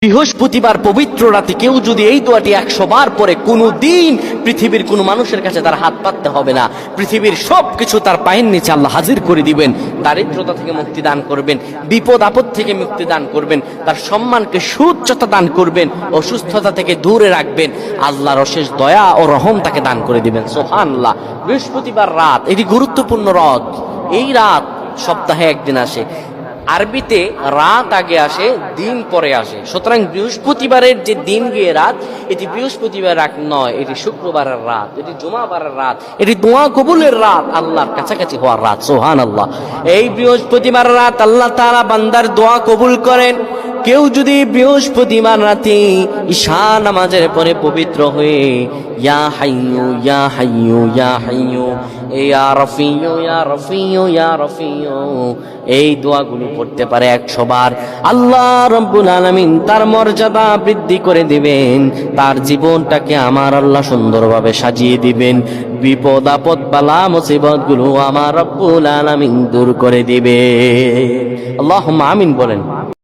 বৃহস্পতিবার পবিত্র রাতে কেউ যদি এই দোয়াটি 100 বার পরে কোনদিন পৃথিবীর কোনো মানুষের কাছে তার হাত পাততে হবে না। পৃথিবীর সবকিছু তার পায়ের নিচে আল্লাহ হাজির করে দিবেন। দারিদ্রতা থেকে মুক্তি দান করবেন, বিপদ আপদ থেকে মুক্তি দান করবেন, তার সম্মানকে সুউচ্চতা দান করবেন, অসুস্থতা থেকে দূরে রাখবেন। আল্লাহর অশেষ দয়া ও রহম তাকে দান করে দিবেন। সুবহানাল্লাহ। বৃহস্পতিবার রাত এটি গুরুত্বপূর্ণ রাত। এই রাত সপ্তাহে একদিন আসে। আরবিতে রাত আগে আসে, দিন পরে আসে। সুতরাং বৃহস্পতিবারের যে দিন গিয়ে রাত, এটি বৃহস্পতিবার রাত নয়, এটি শুক্রবারের রাত, এটি জুমাবারের রাত, এটি দোয়া কবুলের রাত, আল্লাহর কাছাকাছি হওয়ার রাত। সুবহানাল্লাহ। এই বৃহস্পতিবার রাত আল্লাহ তাআলা বান্দার দোয়া কবুল করেন। কেউ যদি বৃহস্পতিবার রাতে ঈশা নামাজের পরে পবিত্র হয়ে ইয়া হাইয়ু ইয়া হাইয়ু ইয়া হাইয়ু ইয়া রাফিয়ু ইয়া রাফিয়ু ইয়া রাফিয়ু এই দোয়াগুলো পড়তে পারে 100 বার, আল্লাহ রাব্বুল আলামিন তার মর্যাদা বৃদ্ধি করে দিবেন। তার জীবনটাকে আমার আল্লাহ সুন্দরভাবে সাজিয়ে দিবেন। বিপদ আপদ বালা মুসিবত গুলো আমার রব্বুল আলামিন দূর করে দিবে। আল্লাহুম্মা আমিন বলেন।